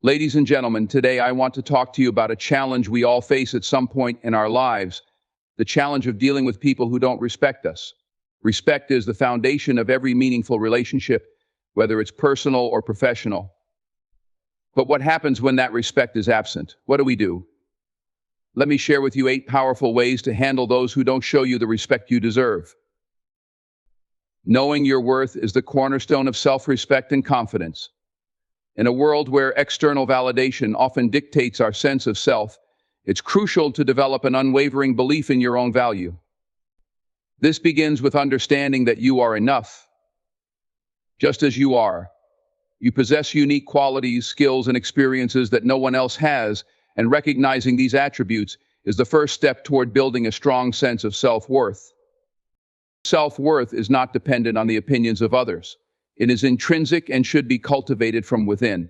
Ladies and gentlemen, today I want to talk to you about a challenge we all face at some point in our lives, the challenge of dealing with people who don't respect us. Respect is the foundation of every meaningful relationship, whether it's personal or professional. But what happens when that respect is absent? What do? Let me share with you 8 powerful ways to handle those who don't show you the respect you deserve. Knowing your worth is the cornerstone of self-respect and confidence. In a world where external validation often dictates our sense of self, it's crucial to develop an unwavering belief in your own value. This begins with understanding that you are enough. Just as you are, you possess unique qualities, skills, and experiences that no one else has, and recognizing these attributes is the first step toward building a strong sense of self-worth. Self-worth is not dependent on the opinions of others. It is intrinsic and should be cultivated from within.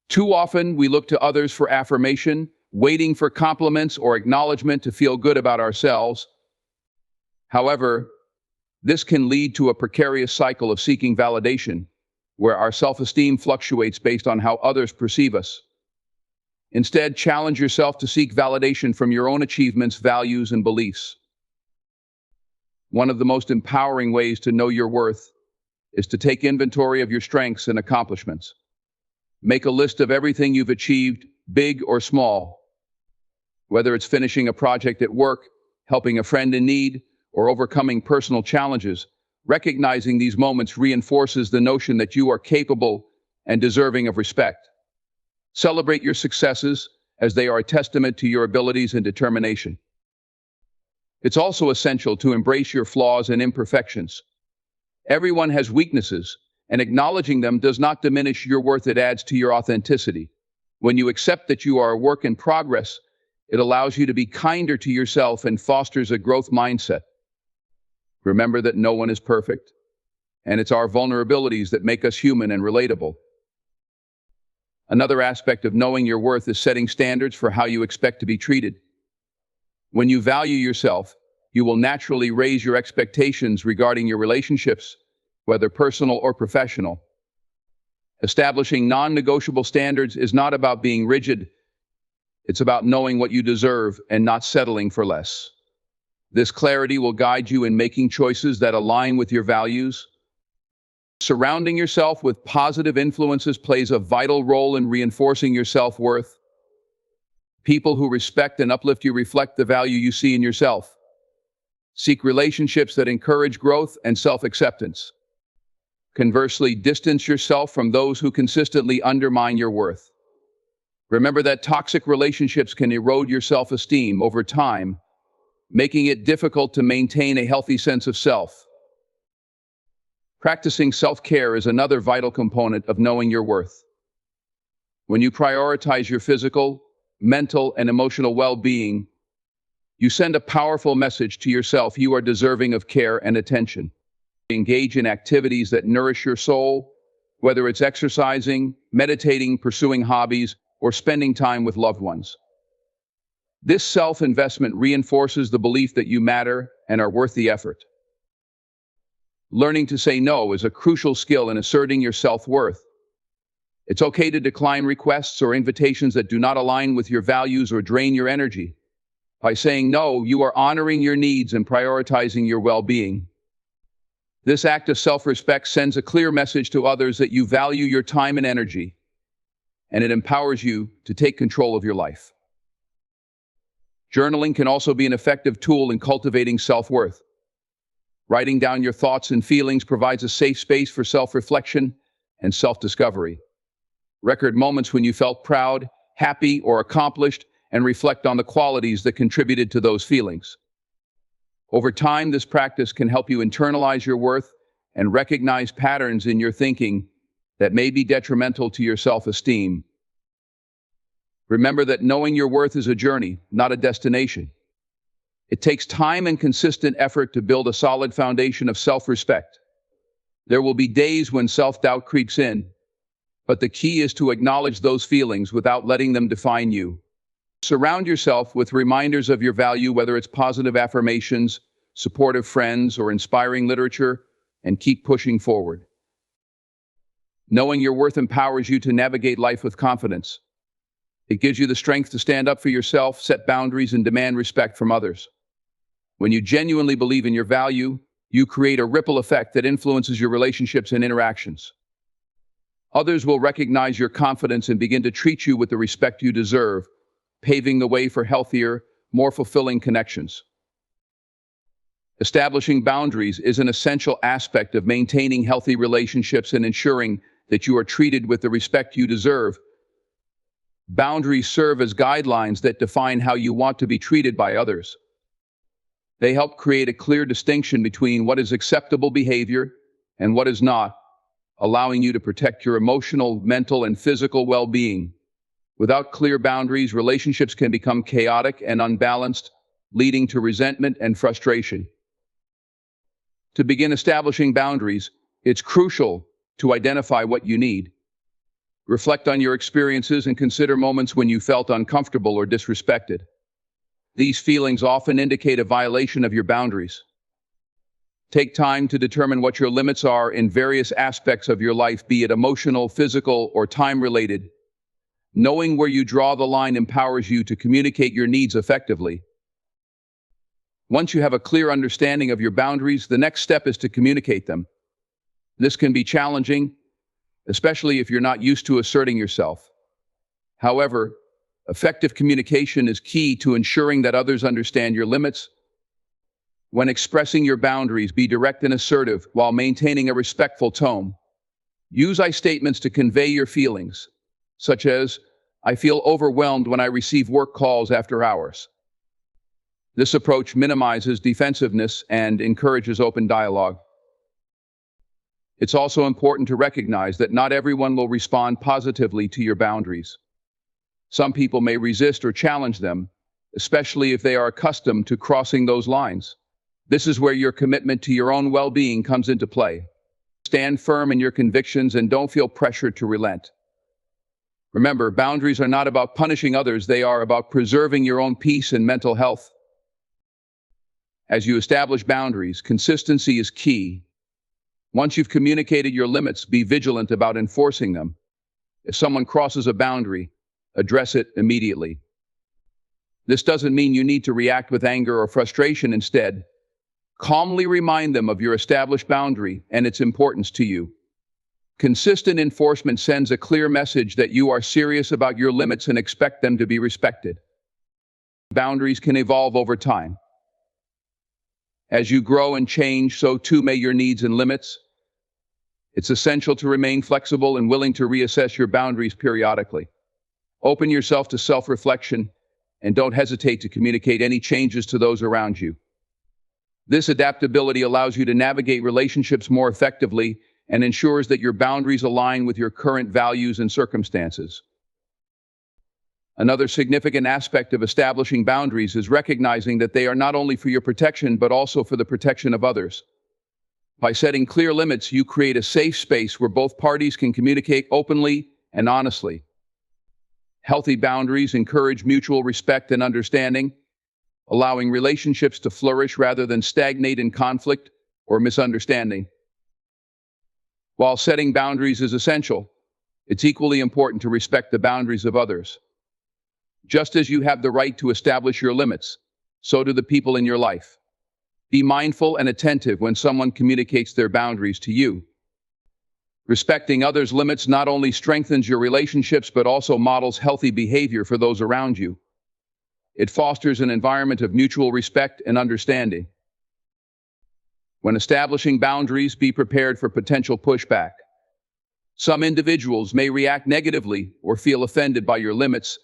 Too often, we look to others for affirmation, waiting for compliments or acknowledgement to feel good about ourselves. However, this can lead to a precarious cycle of seeking validation, where our self-esteem fluctuates based on how others perceive us. Instead, challenge yourself to seek validation from your own achievements, values, and beliefs. One of the most empowering ways to know your worth is to take inventory of your strengths and accomplishments. Make a list of everything you've achieved, big or small. Whether it's finishing a project at work, helping a friend in need, or overcoming personal challenges, recognizing these moments reinforces the notion that you are capable and deserving of respect. Celebrate your successes, as they are a testament to your abilities and determination. It's also essential to embrace your flaws and imperfections. Everyone has weaknesses, and acknowledging them does not diminish your worth, it adds to your authenticity. When you accept that you are a work in progress, it allows you to be kinder to yourself and fosters a growth mindset. Remember that no one is perfect, and it's our vulnerabilities that make us human and relatable. Another aspect of knowing your worth is setting standards for how you expect to be treated. When you value yourself, you will naturally raise your expectations regarding your relationships, whether personal or professional. Establishing non-negotiable standards is not about being rigid. It's about knowing what you deserve and not settling for less. This clarity will guide you in making choices that align with your values. Surrounding yourself with positive influences plays a vital role in reinforcing your self-worth. People who respect and uplift you reflect the value you see in yourself. Seek relationships that encourage growth and self-acceptance. Conversely, distance yourself from those who consistently undermine your worth. Remember that toxic relationships can erode your self-esteem over time, making it difficult to maintain a healthy sense of self. Practicing self-care is another vital component of knowing your worth. When you prioritize your physical, mental, and emotional well-being, you send a powerful message to yourself: you are deserving of care and attention. Engage in activities that nourish your soul, whether it's exercising, meditating, pursuing hobbies, or spending time with loved ones. This self-investment reinforces the belief that you matter and are worth the effort. Learning to say no is a crucial skill in asserting your self-worth. It's okay to decline requests or invitations that do not align with your values or drain your energy. By saying no, you are honoring your needs and prioritizing your well-being. This act of self-respect sends a clear message to others that you value your time and energy, and it empowers you to take control of your life. Journaling can also be an effective tool in cultivating self-worth. Writing down your thoughts and feelings provides a safe space for self-reflection and self-discovery. Record moments when you felt proud, happy, or accomplished, and reflect on the qualities that contributed to those feelings. Over time, this practice can help you internalize your worth and recognize patterns in your thinking that may be detrimental to your self-esteem. Remember that knowing your worth is a journey, not a destination. It takes time and consistent effort to build a solid foundation of self-respect. There will be days when self-doubt creeps in, but the key is to acknowledge those feelings without letting them define you. Surround yourself with reminders of your value, whether it's positive affirmations, supportive friends, or inspiring literature, and keep pushing forward. Knowing your worth empowers you to navigate life with confidence. It gives you the strength to stand up for yourself, set boundaries, and demand respect from others. When you genuinely believe in your value, you create a ripple effect that influences your relationships and interactions. Others will recognize your confidence and begin to treat you with the respect you deserve, paving the way for healthier, more fulfilling connections. Establishing boundaries is an essential aspect of maintaining healthy relationships and ensuring that you are treated with the respect you deserve. Boundaries serve as guidelines that define how you want to be treated by others. They help create a clear distinction between what is acceptable behavior and what is not, allowing you to protect your emotional, mental, and physical well-being. Without clear boundaries, relationships can become chaotic and unbalanced, leading to resentment and frustration. To begin establishing boundaries, it's crucial to identify what you need. Reflect on your experiences and consider moments when you felt uncomfortable or disrespected. These feelings often indicate a violation of your boundaries. Take time to determine what your limits are in various aspects of your life, be it emotional, physical, or time-related. Knowing where you draw the line empowers you to communicate your needs effectively. Once you have a clear understanding of your boundaries, the next step is to communicate them. This can be challenging, especially if you're not used to asserting yourself. However, effective communication is key to ensuring that others understand your limits. When expressing your boundaries, be direct and assertive while maintaining a respectful tone. Use I statements to convey your feelings, such as, "I feel overwhelmed when I receive work calls after hours." This approach minimizes defensiveness and encourages open dialogue. It's also important to recognize that not everyone will respond positively to your boundaries. Some people may resist or challenge them, especially if they are accustomed to crossing those lines. This is where your commitment to your own well-being comes into play. Stand firm in your convictions and don't feel pressured to relent. Remember, boundaries are not about punishing others, they are about preserving your own peace and mental health. As you establish boundaries, consistency is key. Once you've communicated your limits, be vigilant about enforcing them. If someone crosses a boundary, address it immediately. This doesn't mean you need to react with anger or frustration. Instead, calmly remind them of your established boundary and its importance to you. Consistent enforcement sends a clear message that you are serious about your limits and expect them to be respected. Boundaries can evolve over time. As you grow and change, so too may your needs and limits. It's essential to remain flexible and willing to reassess your boundaries periodically. Open yourself to self-reflection and don't hesitate to communicate any changes to those around you. This adaptability allows you to navigate relationships more effectively and ensures that your boundaries align with your current values and circumstances. Another significant aspect of establishing boundaries is recognizing that they are not only for your protection, but also for the protection of others. By setting clear limits, you create a safe space where both parties can communicate openly and honestly. Healthy boundaries encourage mutual respect and understanding, allowing relationships to flourish rather than stagnate in conflict or misunderstanding. While setting boundaries is essential, it's equally important to respect the boundaries of others. Just as you have the right to establish your limits, so do the people in your life. Be mindful and attentive when someone communicates their boundaries to you. Respecting others' limits not only strengthens your relationships, but also models healthy behavior for those around you. It fosters an environment of mutual respect and understanding. When establishing boundaries, be prepared for potential pushback. Some individuals may react negatively or feel offended by your limits,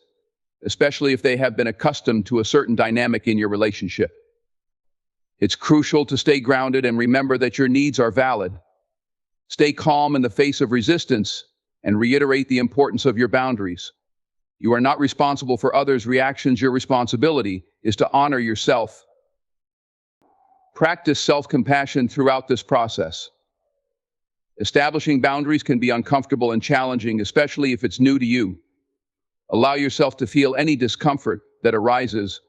especially if they have been accustomed to a certain dynamic in your relationship. It's crucial to stay grounded and remember that your needs are valid. Stay calm in the face of resistance and reiterate the importance of your boundaries. You are not responsible for others' reactions. Your responsibility is to honor yourself. Practice self-compassion throughout this process. Establishing boundaries can be uncomfortable and challenging, especially if it's new to you. Allow yourself to feel any discomfort that arises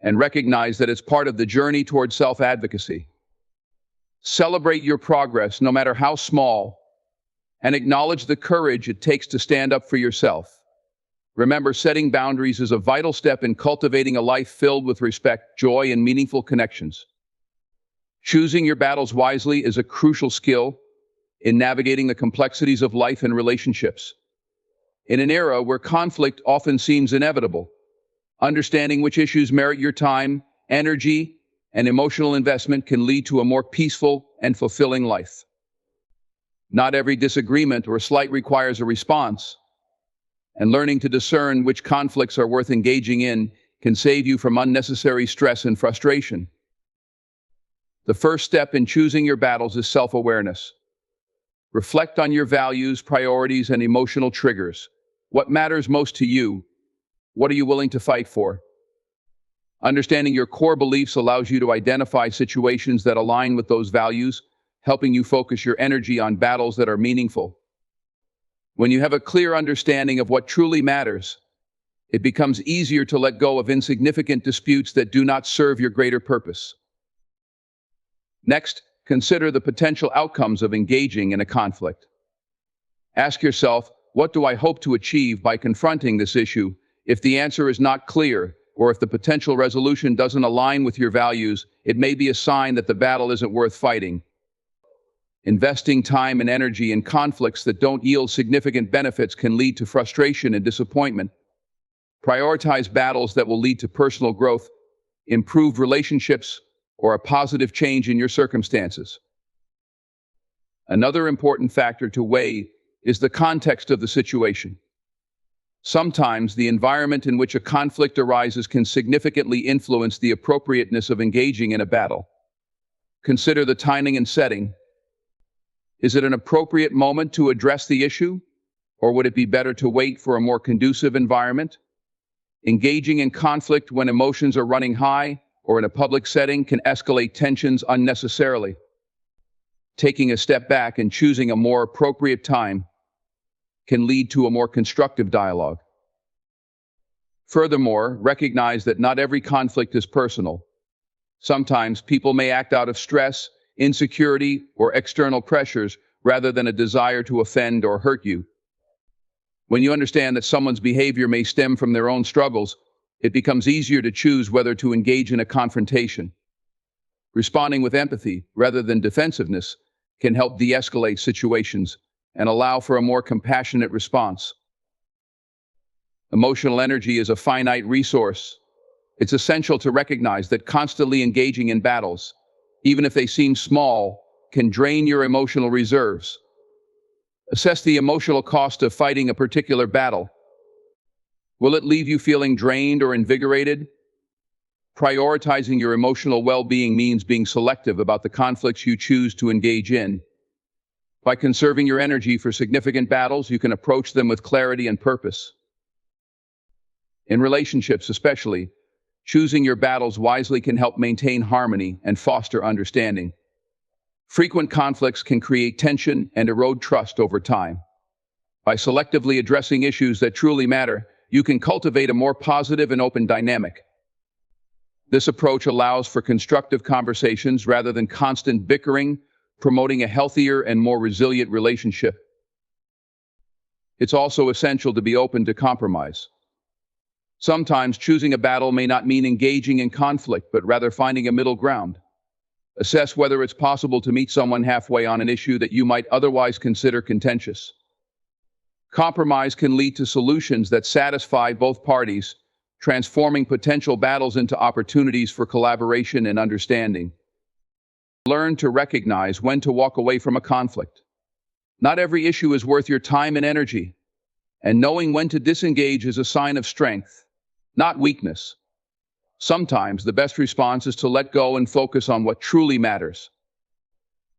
and recognize that it's part of the journey toward self-advocacy. Celebrate your progress, no matter how small, and acknowledge the courage it takes to stand up for yourself. Remember, setting boundaries is a vital step in cultivating a life filled with respect, joy, and meaningful connections. Choosing your battles wisely is a crucial skill in navigating the complexities of life and relationships. In an era where conflict often seems inevitable, understanding which issues merit your time, energy, and emotional investment can lead to a more peaceful and fulfilling life. Not every disagreement or slight requires a response, and learning to discern which conflicts are worth engaging in can save you from unnecessary stress and frustration. The first step in choosing your battles is self-awareness. Reflect on your values, priorities, and emotional triggers. What matters most to you? What are you willing to fight for? Understanding your core beliefs allows you to identify situations that align with those values, helping you focus your energy on battles that are meaningful. When you have a clear understanding of what truly matters, it becomes easier to let go of insignificant disputes that do not serve your greater purpose. Next, consider the potential outcomes of engaging in a conflict. Ask yourself, what do I hope to achieve by confronting this issue? If the answer is not clear, or if the potential resolution doesn't align with your values, it may be a sign that the battle isn't worth fighting. Investing time and energy in conflicts that don't yield significant benefits can lead to frustration and disappointment. Prioritize battles that will lead to personal growth, improved relationships, or a positive change in your circumstances. Another important factor to weigh is the context of the situation. Sometimes the environment in which a conflict arises can significantly influence the appropriateness of engaging in a battle. Consider the timing and setting. Is it an appropriate moment to address the issue, or would it be better to wait for a more conducive environment? Engaging in conflict when emotions are running high or in a public setting can escalate tensions unnecessarily. Taking a step back and choosing a more appropriate time can lead to a more constructive dialogue. Furthermore, recognize that not every conflict is personal. Sometimes people may act out of stress, insecurity, or external pressures rather than a desire to offend or hurt you. When you understand that someone's behavior may stem from their own struggles, it becomes easier to choose whether to engage in a confrontation. Responding with empathy rather than defensiveness can help de-escalate situations and allow for a more compassionate response. Emotional energy is a finite resource. It's essential to recognize that constantly engaging in battles, even if they seem small, can drain your emotional reserves. Assess the emotional cost of fighting a particular battle. Will it leave you feeling drained or invigorated? Prioritizing your emotional well-being means being selective about the conflicts you choose to engage in. By conserving your energy for significant battles, you can approach them with clarity and purpose. In relationships especially, choosing your battles wisely can help maintain harmony and foster understanding. Frequent conflicts can create tension and erode trust over time. By selectively addressing issues that truly matter, you can cultivate a more positive and open dynamic. This approach allows for constructive conversations rather than constant bickering, promoting a healthier and more resilient relationship. It's also essential to be open to compromise. Sometimes choosing a battle may not mean engaging in conflict, but rather finding a middle ground. Assess whether it's possible to meet someone halfway on an issue that you might otherwise consider contentious. Compromise can lead to solutions that satisfy both parties, transforming potential battles into opportunities for collaboration and understanding. Learn to recognize when to walk away from a conflict. Not every issue is worth your time and energy, and knowing when to disengage is a sign of strength, not weakness. Sometimes the best response is to let go and focus on what truly matters.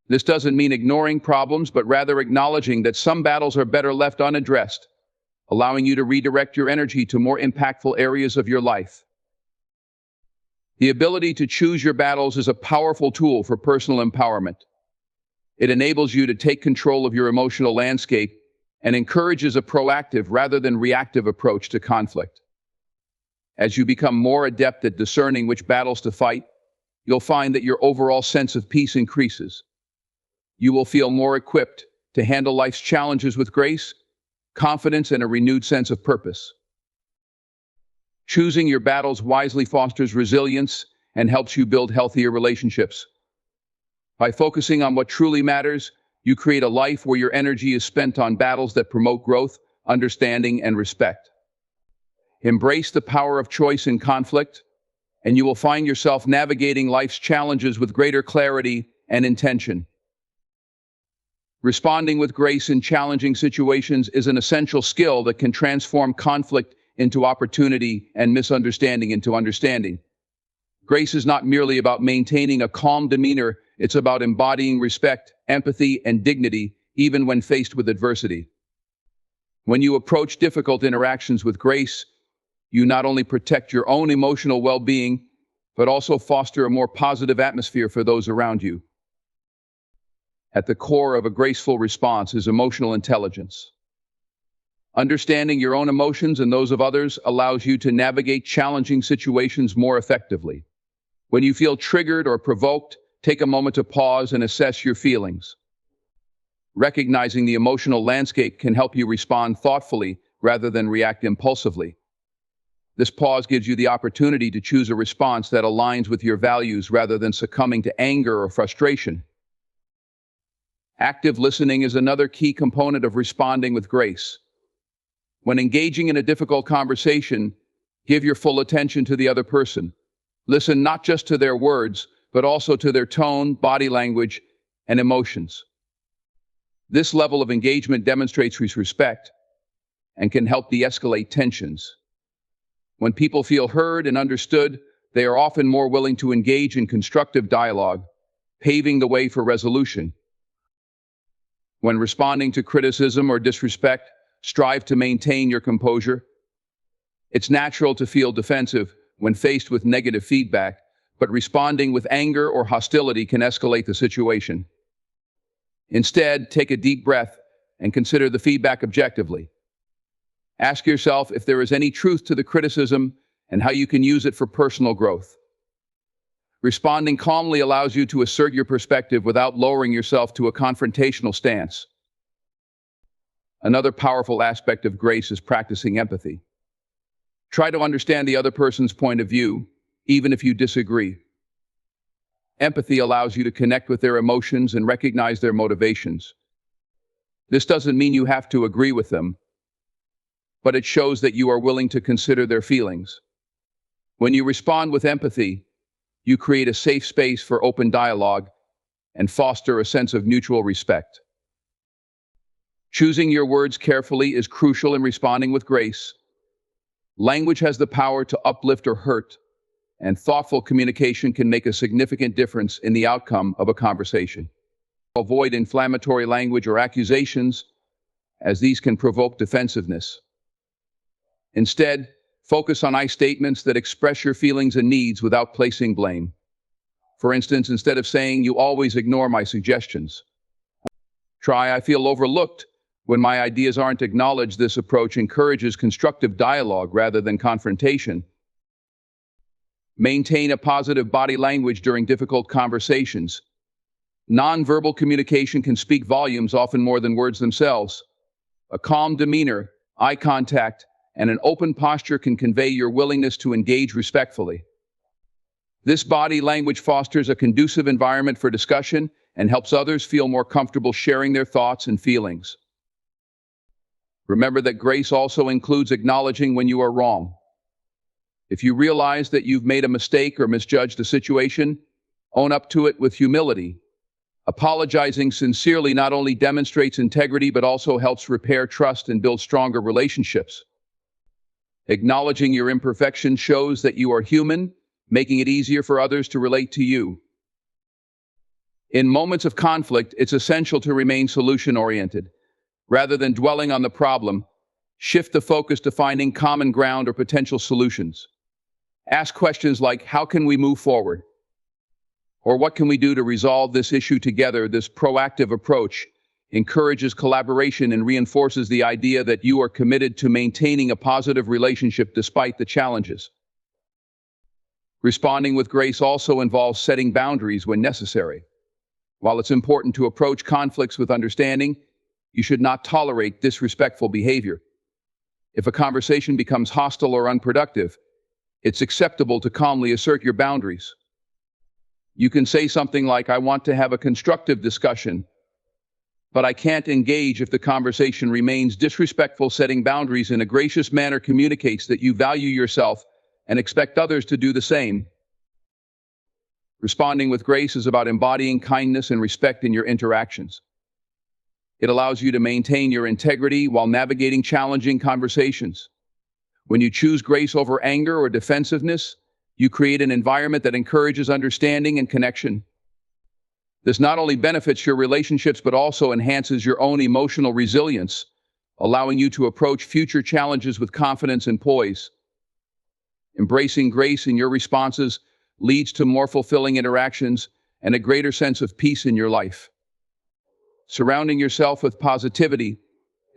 This doesn't mean ignoring problems, but rather acknowledging that some battles are better left unaddressed, allowing you to redirect your energy to more impactful areas of your life. The ability to choose your battles is a powerful tool for personal empowerment. It enables you to take control of your emotional landscape and encourages a proactive rather than reactive approach to conflict. As you become more adept at discerning which battles to fight, you'll find that your overall sense of peace increases. You will feel more equipped to handle life's challenges with grace, confidence, and a renewed sense of purpose. Choosing your battles wisely fosters resilience and helps you build healthier relationships. By focusing on what truly matters, you create a life where your energy is spent on battles that promote growth, understanding, and respect. Embrace the power of choice in conflict, and you will find yourself navigating life's challenges with greater clarity and intention. Responding with grace in challenging situations is an essential skill that can transform conflict into opportunity and misunderstanding into understanding. Grace is not merely about maintaining a calm demeanor, it's about embodying respect, empathy, and dignity, even when faced with adversity. When you approach difficult interactions with grace, you not only protect your own emotional well-being, but also foster a more positive atmosphere for those around you. At the core of a graceful response is emotional intelligence. Understanding your own emotions and those of others allows you to navigate challenging situations more effectively. When you feel triggered or provoked, take a moment to pause and assess your feelings. Recognizing the emotional landscape can help you respond thoughtfully rather than react impulsively. This pause gives you the opportunity to choose a response that aligns with your values rather than succumbing to anger or frustration. Active listening is another key component of responding with grace. When engaging in a difficult conversation, give your full attention to the other person. Listen not just to their words, but also to their tone, body language, and emotions. This level of engagement demonstrates respect and can help de-escalate tensions. When people feel heard and understood, they are often more willing to engage in constructive dialogue, paving the way for resolution. When responding to criticism or disrespect, strive to maintain your composure. It's natural to feel defensive when faced with negative feedback, but responding with anger or hostility can escalate the situation. Instead, take a deep breath and consider the feedback objectively. Ask yourself if there is any truth to the criticism and how you can use it for personal growth. Responding calmly allows you to assert your perspective without lowering yourself to a confrontational stance. Another powerful aspect of grace is practicing empathy. Try to understand the other person's point of view, even if you disagree. Empathy allows you to connect with their emotions and recognize their motivations. This doesn't mean you have to agree with them, but it shows that you are willing to consider their feelings. When you respond with empathy, you create a safe space for open dialogue and foster a sense of mutual respect. Choosing your words carefully is crucial in responding with grace. Language has the power to uplift or hurt, and thoughtful communication can make a significant difference in the outcome of a conversation. Avoid inflammatory language or accusations, as these can provoke defensiveness. Instead, focus on I statements that express your feelings and needs without placing blame. For instance, instead of saying, "You always ignore my suggestions," try, "I feel overlooked when my ideas aren't acknowledged." This approach encourages constructive dialogue rather than confrontation. Maintain a positive body language during difficult conversations. Nonverbal communication can speak volumes, often more than words themselves. A calm demeanor, eye contact, and an open posture can convey your willingness to engage respectfully. This body language fosters a conducive environment for discussion and helps others feel more comfortable sharing their thoughts and feelings. Remember that grace also includes acknowledging when you are wrong. If you realize that you've made a mistake or misjudged a situation, own up to it with humility. Apologizing sincerely not only demonstrates integrity but also helps repair trust and build stronger relationships. Acknowledging your imperfections shows that you are human, making it easier for others to relate to you. In moments of conflict, it's essential to remain solution-oriented. Rather than dwelling on the problem, shift the focus to finding common ground or potential solutions. Ask questions like, "How can we move forward?" Or "What can we do to resolve this issue together?" This proactive approach encourages collaboration and reinforces the idea that you are committed to maintaining a positive relationship despite the challenges. Responding with grace also involves setting boundaries when necessary. While it's important to approach conflicts with understanding, You should not tolerate disrespectful behavior. If a conversation becomes hostile or unproductive, it's acceptable to calmly assert your boundaries. You can say something like, "I want to have a constructive discussion, but I can't engage if the conversation remains disrespectful." Setting boundaries in a gracious manner communicates that you value yourself and expect others to do the same. Responding with grace is about embodying kindness and respect in your interactions. It allows you to maintain your integrity while navigating challenging conversations. When you choose grace over anger or defensiveness, you create an environment that encourages understanding and connection. This not only benefits your relationships but also enhances your own emotional resilience, allowing you to approach future challenges with confidence and poise. Embracing grace in your responses leads to more fulfilling interactions and a greater sense of peace in your life. Surrounding yourself with positivity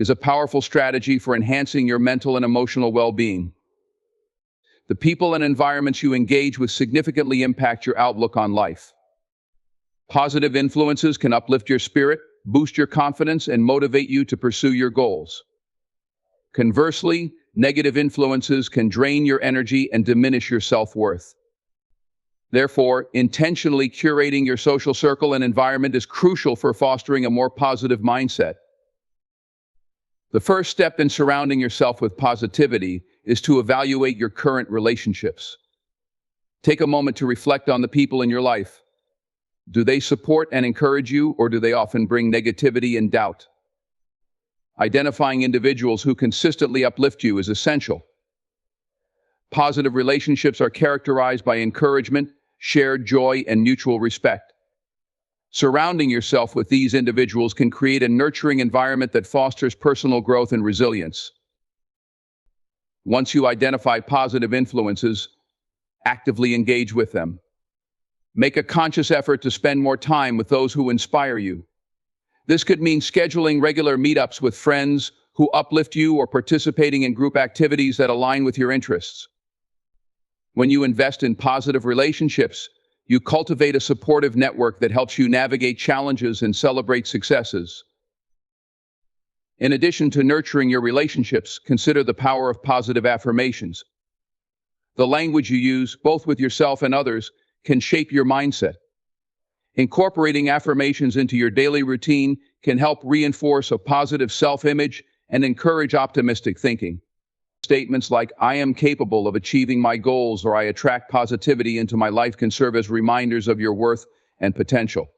is a powerful strategy for enhancing your mental and emotional well-being. The people and environments you engage with significantly impact your outlook on life. Positive influences can uplift your spirit, boost your confidence, and motivate you to pursue your goals. Conversely, negative influences can drain your energy and diminish your self-worth. Therefore, intentionally curating your social circle and environment is crucial for fostering a more positive mindset. The first step in surrounding yourself with positivity is to evaluate your current relationships. Take a moment to reflect on the people in your life. Do they support and encourage you, or do they often bring negativity and doubt? Identifying individuals who consistently uplift you is essential. Positive relationships are characterized by encouragement, shared joy, and mutual respect. Surrounding yourself with these individuals can create a nurturing environment that fosters personal growth and resilience. Once you identify positive influences, actively engage with them. Make a conscious effort to spend more time with those who inspire you. This could mean scheduling regular meetups with friends who uplift you or participating in group activities that align with your interests. When you invest in positive relationships, you cultivate a supportive network that helps you navigate challenges and celebrate successes. In addition to nurturing your relationships, consider the power of positive affirmations. The language you use, both with yourself and others, can shape your mindset. Incorporating affirmations into your daily routine can help reinforce a positive self-image and encourage optimistic thinking. Statements like, "I am capable of achieving my goals," or "I attract positivity into my life," can serve as reminders of your worth and potential.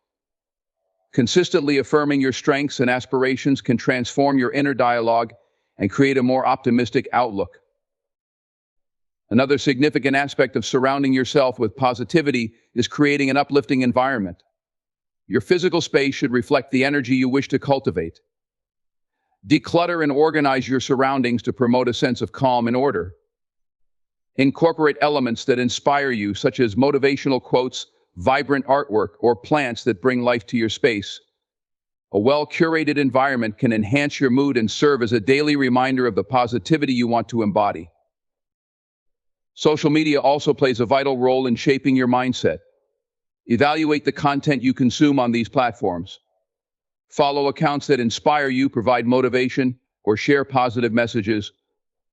Consistently affirming your strengths and aspirations can transform your inner dialogue and create a more optimistic outlook. Another significant aspect of surrounding yourself with positivity is creating an uplifting environment. Your physical space should reflect the energy you wish to cultivate. Declutter and organize your surroundings to promote a sense of calm and order. Incorporate elements that inspire you, such as motivational quotes, vibrant artwork, or plants that bring life to your space. A well-curated environment can enhance your mood and serve as a daily reminder of the positivity you want to embody. Social media also plays a vital role in shaping your mindset. Evaluate the content you consume on these platforms. Follow accounts that inspire you, provide motivation, or share positive messages.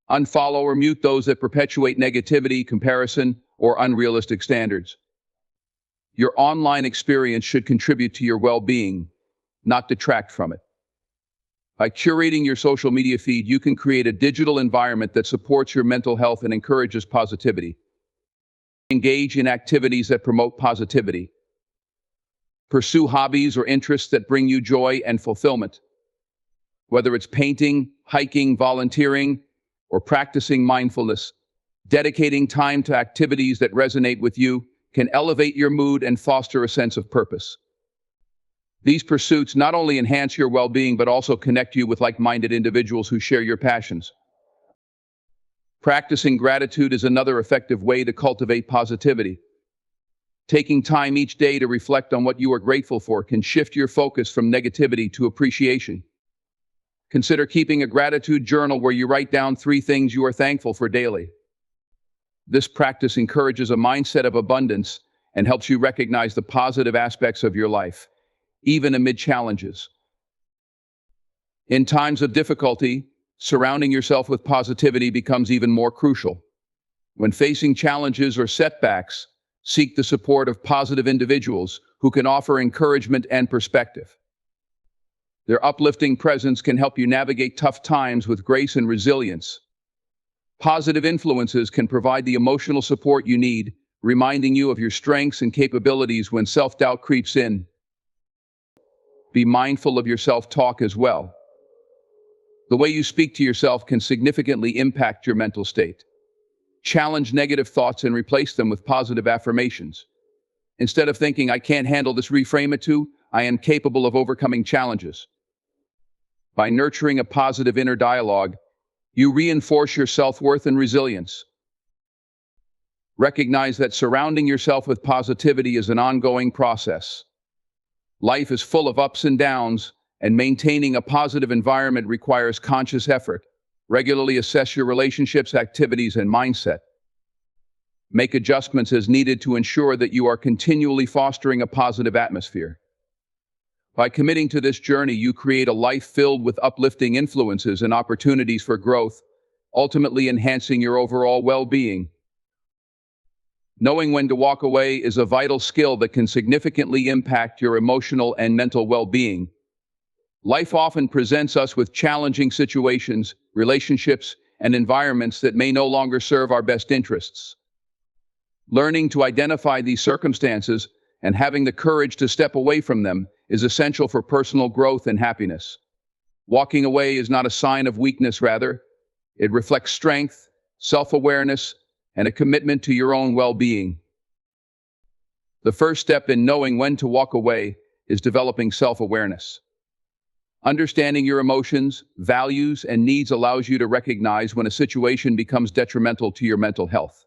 Unfollow or mute those that perpetuate negativity, comparison, or unrealistic standards. Your online experience should contribute to your well-being, not detract from it. By curating your social media feed, you can create a digital environment that supports your mental health and encourages positivity. Engage in activities that promote positivity. Pursue hobbies or interests that bring you joy and fulfillment. Whether it's painting, hiking, volunteering, or practicing mindfulness, dedicating time to activities that resonate with you can elevate your mood and foster a sense of purpose. These pursuits not only enhance your well-being but also connect you with like-minded individuals who share your passions. Practicing gratitude is another effective way to cultivate positivity. Taking time each day to reflect on what you are grateful for can shift your focus from negativity to appreciation. Consider keeping a gratitude journal where you write down 3 things you are thankful for daily. This practice encourages a mindset of abundance and helps you recognize the positive aspects of your life, even amid challenges. In times of difficulty, surrounding yourself with positivity becomes even more crucial. When facing challenges or setbacks, seek the support of positive individuals who can offer encouragement and perspective. Their uplifting presence can help you navigate tough times with grace and resilience. Positive influences can provide the emotional support you need, reminding you of your strengths and capabilities when self-doubt creeps in. Be mindful of your self-talk as well. The way you speak to yourself can significantly impact your mental state. Challenge negative thoughts and replace them with positive affirmations. Instead of thinking, "I can't handle this," reframe it to, "I am capable of overcoming challenges." By nurturing a positive inner dialogue, you reinforce your self-worth and resilience. Recognize that surrounding yourself with positivity is an ongoing process. Life is full of ups and downs, and maintaining a positive environment requires conscious effort. Regularly assess your relationships, activities, and mindset. Make adjustments as needed to ensure that you are continually fostering a positive atmosphere. By committing to this journey, you create a life filled with uplifting influences and opportunities for growth, ultimately enhancing your overall well-being. Knowing when to walk away is a vital skill that can significantly impact your emotional and mental well-being. Life often presents us with challenging situations, relationships, and environments that may no longer serve our best interests. Learning to identify these circumstances and having the courage to step away from them is essential for personal growth and happiness. Walking away is not a sign of weakness, rather, it reflects strength, self-awareness, and a commitment to your own well-being. The first step in knowing when to walk away is developing self-awareness. Understanding your emotions, values, and needs allows you to recognize when a situation becomes detrimental to your mental health.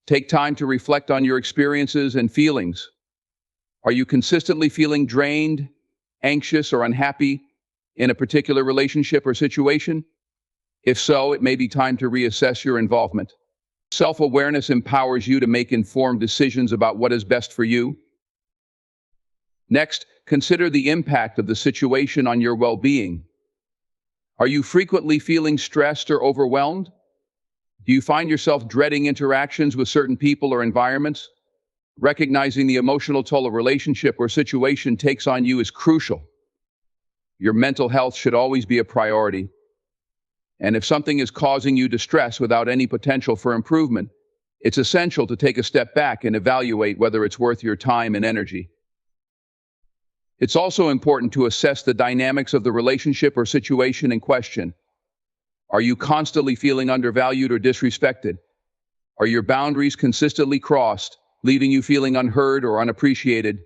Take time to reflect on your experiences and feelings. Are you consistently feeling drained, anxious, or unhappy in a particular relationship or situation? If so, it may be time to reassess your involvement. Self-awareness empowers you to make informed decisions about what is best for you. Next, consider the impact of the situation on your well-being. Are you frequently feeling stressed or overwhelmed? Do you find yourself dreading interactions with certain people or environments? Recognizing the emotional toll a relationship or situation takes on you is crucial. Your mental health should always be a priority. And if something is causing you distress without any potential for improvement, it's essential to take a step back and evaluate whether it's worth your time and energy. It's also important to assess the dynamics of the relationship or situation in question. Are you constantly feeling undervalued or disrespected? Are your boundaries consistently crossed, leaving you feeling unheard or unappreciated?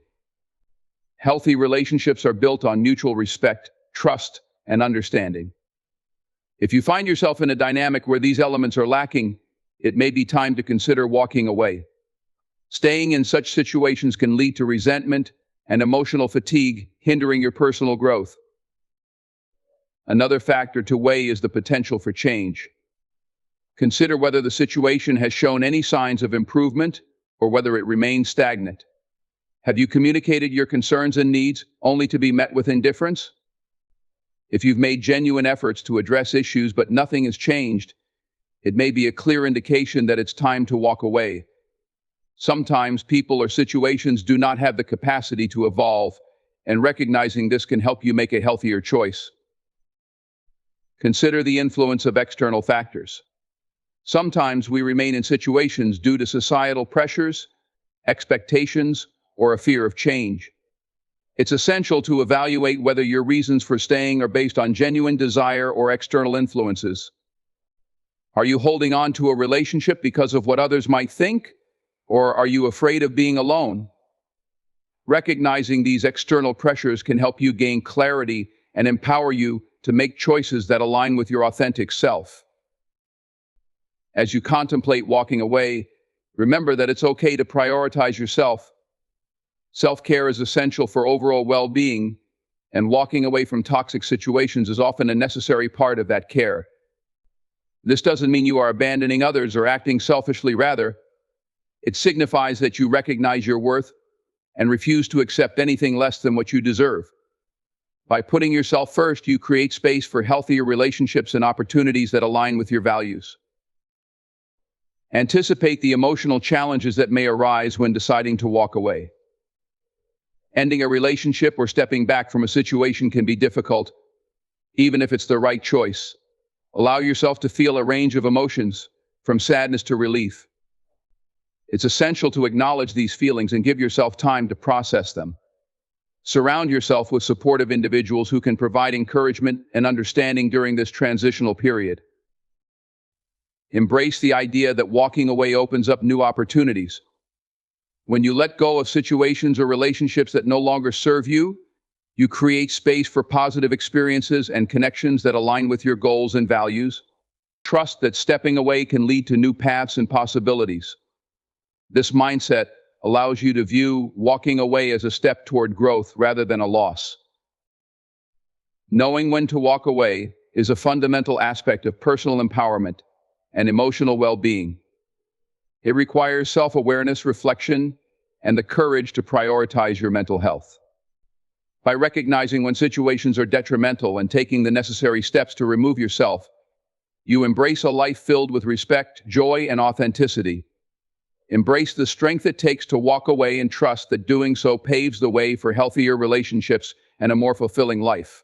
Healthy relationships are built on mutual respect, trust, and understanding. If you find yourself in a dynamic where these elements are lacking, it may be time to consider walking away. Staying in such situations can lead to resentment and emotional fatigue, hindering your personal growth. Another factor to weigh is the potential for change. Consider whether the situation has shown any signs of improvement or whether it remains stagnant. Have you communicated your concerns and needs only to be met with indifference? If you've made genuine efforts to address issues but nothing has changed, it may be a clear indication that it's time to walk away. Sometimes people or situations do not have the capacity to evolve, and recognizing this can help you make a healthier choice. Consider the influence of external factors. Sometimes we remain in situations due to societal pressures, expectations, or a fear of change. It's essential to evaluate whether your reasons for staying are based on genuine desire or external influences. Are you holding on to a relationship because of what others might think, or are you afraid of being alone? Recognizing these external pressures can help you gain clarity and empower you to make choices that align with your authentic self. As you contemplate walking away, remember that it's okay to prioritize yourself. Self-care is essential for overall well-being, and walking away from toxic situations is often a necessary part of that care. This doesn't mean you are abandoning others or acting selfishly. Rather, it signifies that you recognize your worth and refuse to accept anything less than what you deserve. By putting yourself first, you create space for healthier relationships and opportunities that align with your values. Anticipate the emotional challenges that may arise when deciding to walk away. Ending a relationship or stepping back from a situation can be difficult, even if it's the right choice. Allow yourself to feel a range of emotions, from sadness to relief. It's essential to acknowledge these feelings and give yourself time to process them. Surround yourself with supportive individuals who can provide encouragement and understanding during this transitional period. Embrace the idea that walking away opens up new opportunities. When you let go of situations or relationships that no longer serve you, you create space for positive experiences and connections that align with your goals and values. Trust that stepping away can lead to new paths and possibilities. This mindset allows you to view walking away as a step toward growth rather than a loss. Knowing when to walk away is a fundamental aspect of personal empowerment and emotional well-being. It requires self-awareness, reflection, and the courage to prioritize your mental health. By recognizing when situations are detrimental and taking the necessary steps to remove yourself, you embrace a life filled with respect, joy, and authenticity. Embrace the strength it takes to walk away and trust that doing so paves the way for healthier relationships and a more fulfilling life.